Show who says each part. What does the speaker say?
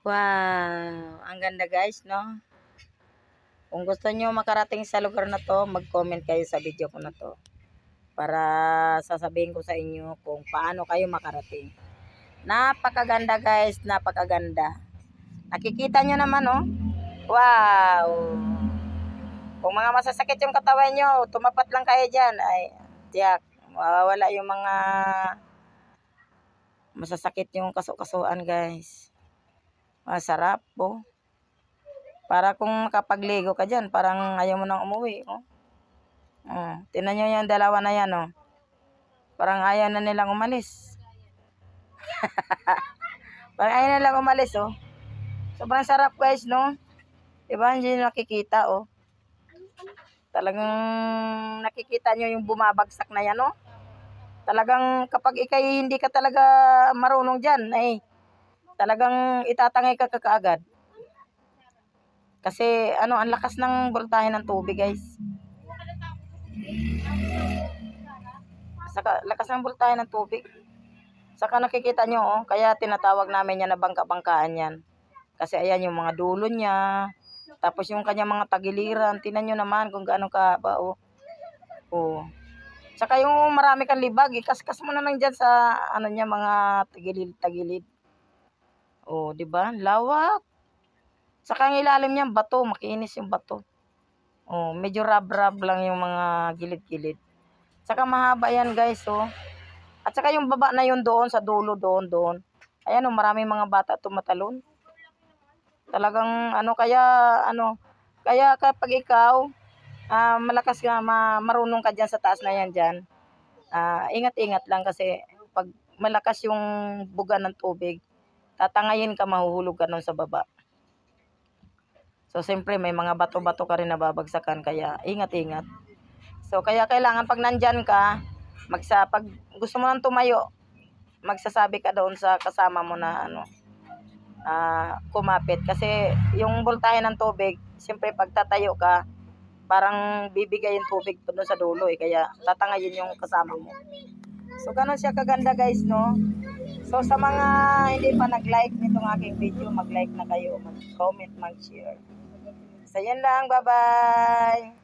Speaker 1: Wow, ang ganda guys, no? Kung gusto nyo makarating sa lugar na to, mag-comment kayo sa video ko na to. Para sasabihin ko sa inyo kung paano kayo makarating. Napakaganda guys, napakaganda. Nakikita nyo naman, oh. Wow! Kung mga masasakit yung katawan nyo, tumapat lang kayo dyan. Ay, tiyak, mawawala yung mga masasakit yung kaso-kasuan guys. Masarap po. Para kung makapagligo ka dyan, parang ayaw mo nang umuwi. Oh. Tingnan nyo yung dalawa na yan. Oh. Parang ayaw na nilang umalis. Parang ayaw na nilang umalis. Oh. Sobrang sarap guys, no? Diba? Hindi nyo nakikita. Oh. Talagang nakikita nyo yung bumabagsak na yan. Oh. Talagang kapag ikay hindi ka talaga marunong dyan, ay talagang itatangay ka kaagad. Kasi ano, ang lakas ng voltahe ng tubig, guys. Saka lakas ng voltahe ng tubig. Saka nakikita nyo, oh, kaya tinatawag namin yan na bangka-bangkaan yan. Kasi ayan yung mga dulo niya. Tapos yung kanya mga tagiliran, tinan nyo naman kung gaano ka ba, oh. Oh. Saka yung marami kang libag, ikaskas mo na lang dyan sa ano niya, mga tagilid-tagilid. Oh, di ba? Lawak. Saka ang ilalim niya, bato, makinis yung bato. Oh, medyo rab-rab lang yung mga gilid-gilid. Saka mahaba yan, guys, oh. At saka yung baba na yun doon, sa dulo doon. Ayan, oh, maraming mga bata tumatalon. Talagang, kaya kapag ikaw, malakas ka, marunong ka dyan sa taas na yan dyan, ingat-ingat lang kasi pag malakas yung buga ng tubig, tatangayin ka, mahuhulog ka nun sa baba. So, siyempre, may mga bato-bato ka rin na babagsakan, kaya ingat-ingat. So, kaya kailangan pag nandyan ka, pag gusto mo nang tumayo, magsasabi ka doon sa kasama mo na kumapit. Kasi yung voltahe ng tubig, siyempre, pag tatayo ka, parang bibigay yung tubig doon sa dulo, kaya tatangayin yung kasama mo. So, ganun siya kaganda, guys, no? So, sa mga hindi pa nag-like nitong aking video, mag-like na kayo, mag-comment, mag-share. So, yan lang. Bye-bye!